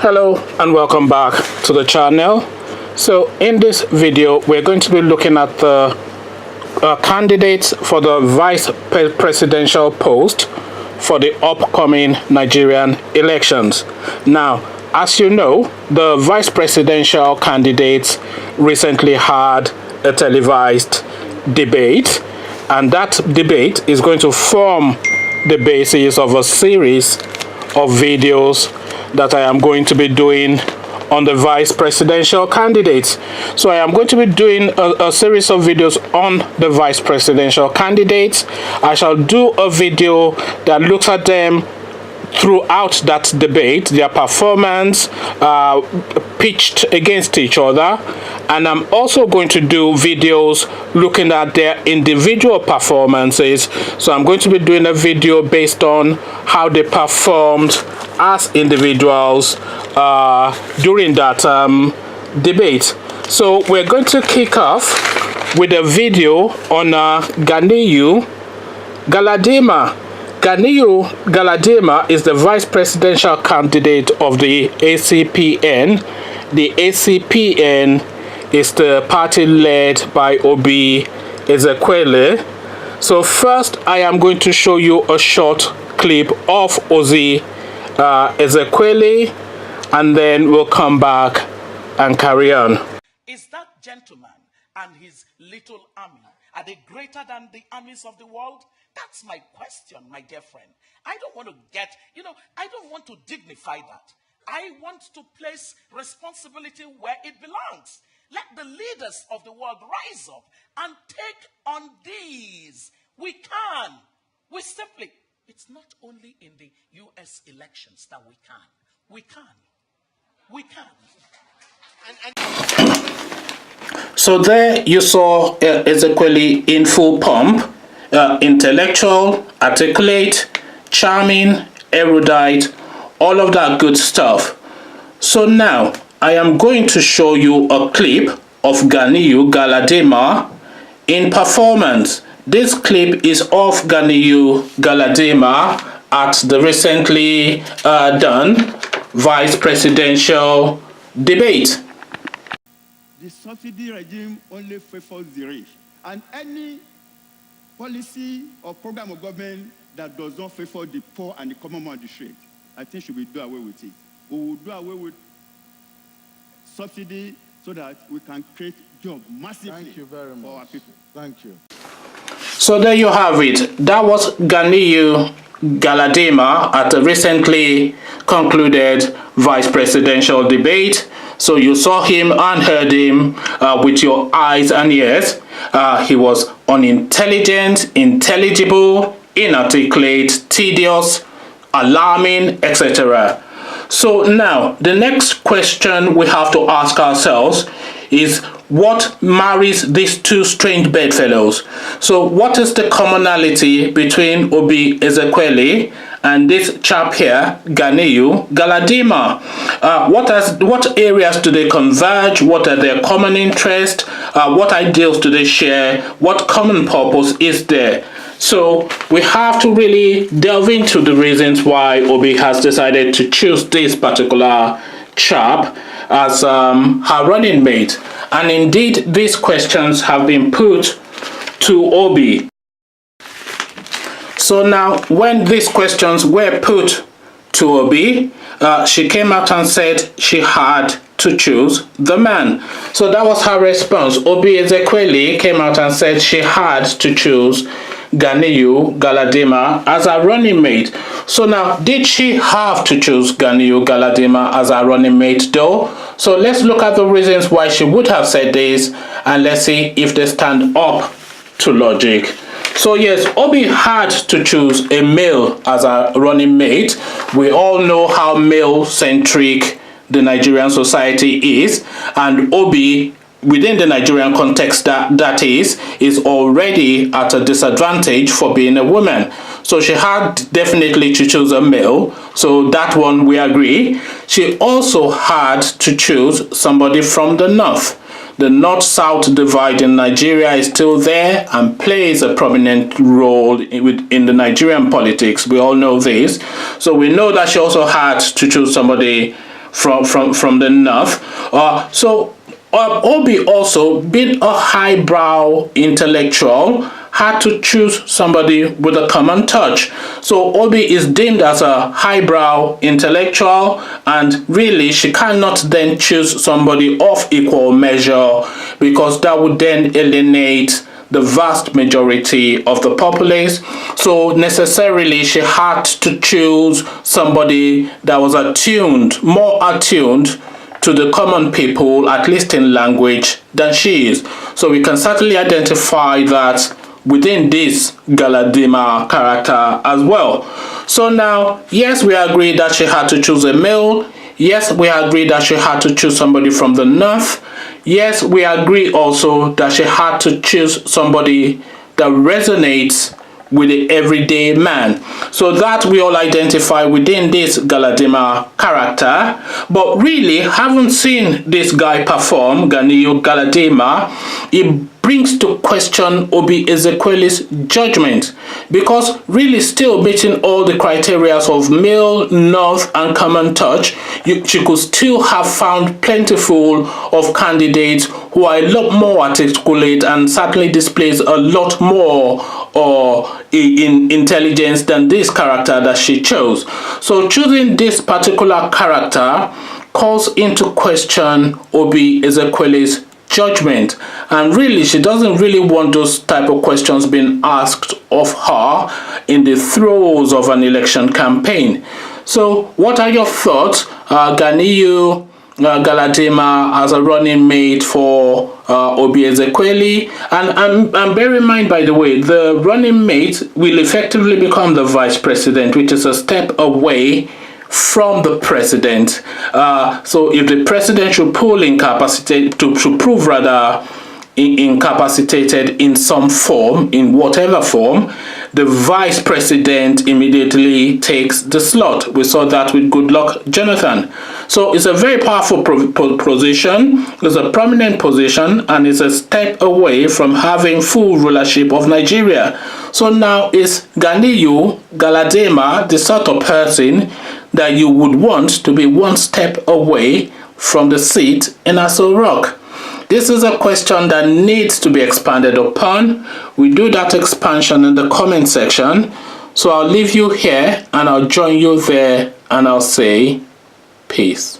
Hello and welcome back to the channel. So in this video we're going to be looking at the candidates for the vice presidential post for the upcoming Nigerian elections. Now, as you know, the vice presidential candidates recently had a televised debate, and that debate is going to form the basis of a series of videos that I am going to be doing on the vice presidential candidates. So I am going to be doing a series of videos on the vice presidential candidates. I shall do a video that looks at them throughout that debate, their performance pitched against each other, and I'm also going to do videos looking at their individual performances. So I'm going to be doing a video based on how they performed as individuals during that debate. So we're going to kick off with a video on Ganiyu Galadima. Ganiyu Galadima is the vice presidential candidate of the ACPN. The ACPN is the party led by Oby Ezekwesili. So first, I am going to show you a short clip of Oby Ezekwesili, and then we'll come back and carry on. Is that gentleman and his little army, are they greater than the armies of the world? That's my question, my dear friend. I don't want to I don't want to dignify that. I want to place responsibility where it belongs. Let the leaders of the world rise up and take on these. We can. It's not only in the US elections that we can. We can. So there you saw Ezekwesili in full pomp. Intellectual, articulate, charming, erudite, all of that good stuff. So now I am going to show you a clip of Ganiyu Galadima in performance. This clip is of Ganiyu Galadima at the recently done vice presidential debate. The subsidy regime only favors the rich, and any policy or program of government that does not favor the poor and the common man of the street, I think should be do away with it. We will do away with subsidy so that we can create jobs massively for our people. Thank you. So there you have it. That was Ganiyu Galadima at the recently concluded vice presidential debate. So you saw him and heard him with your eyes and ears. He was unintelligent, intelligible, inarticulate, tedious, alarming, etc. So now, the next question we have to ask ourselves is, what marries these two strange bedfellows? So what is the commonality between Oby Ezekwesili and this chap here, Ganiyu Galadima? What areas do they converge? What are their common interests? What ideals do they share? What common purpose is there? So we have to really delve into the reasons why Oby has decided to choose this particular chap as her running mate. And indeed, these questions have been put to Oby. So now, when these questions were put to Oby, she came out and said she had to choose the man. So that was her response. Oby Ezekwesili came out and said she had to choose Ganiyu Galadima as a running mate. So now, did she have to choose Ganiyu Galadima as a running mate though? So let's look at the reasons why she would have said this, and let's see if they stand up to logic. So yes, Oby had to choose a male as a running mate. We all know how male-centric the Nigerian society is, and Oby, within the Nigerian context that is already at a disadvantage for being a woman. So she had definitely to choose a male. So that one we agree. She also had to choose somebody from the north. The north-south divide in Nigeria is still there and plays a prominent role in the Nigerian politics. We all know this. So we know that she also had to choose somebody from the north. Oby, also being a highbrow intellectual, had to choose somebody with a common touch. So Oby is deemed as a highbrow intellectual, and really she cannot then choose somebody of equal measure, because that would then alienate the vast majority of the populace. So necessarily she had to choose somebody that was more attuned to the common people, at least in language, than she is. So we can certainly identify that within this Galadima character as well. So now, yes, we agree that she had to choose a male. Yes, we agree that she had to choose somebody from the north. Yes, we agree also that she had to choose somebody that resonates with the everyday man. So that we all identify within this Galadima character. But really, haven't seen this guy perform, Ganiyu Galadima, it brings to question Oby Ezekwesili's judgment, because really still meeting all the criteria of male, north, and common touch, she could still have found plentiful of candidates who are a lot more articulate and certainly displays a lot more in intelligence than this character that she chose. So choosing this particular character calls into question Oby Ezekwesili's judgment, and really she doesn't really want those type of questions being asked of her in the throes of an election campaign. So what are your thoughts? Ganiyu Galadima as a running mate for Oby Ezekwesili, and bear in mind, by the way, the running mate will effectively become the vice president, which is a step away from the president. So if the president should prove incapacitated in some form, in whatever form, the vice president immediately takes the slot. We saw that with Goodluck Jonathan. So it's a very powerful position, it's a prominent position, and it's a step away from having full rulership of Nigeria. So now is Ganiyu Galadima the sort of person that you would want to be one step away from the seat in Aso Rock? This is a question that needs to be expanded upon. We do that expansion in the comment section. So I'll leave you here and I'll join you there, and I'll say peace.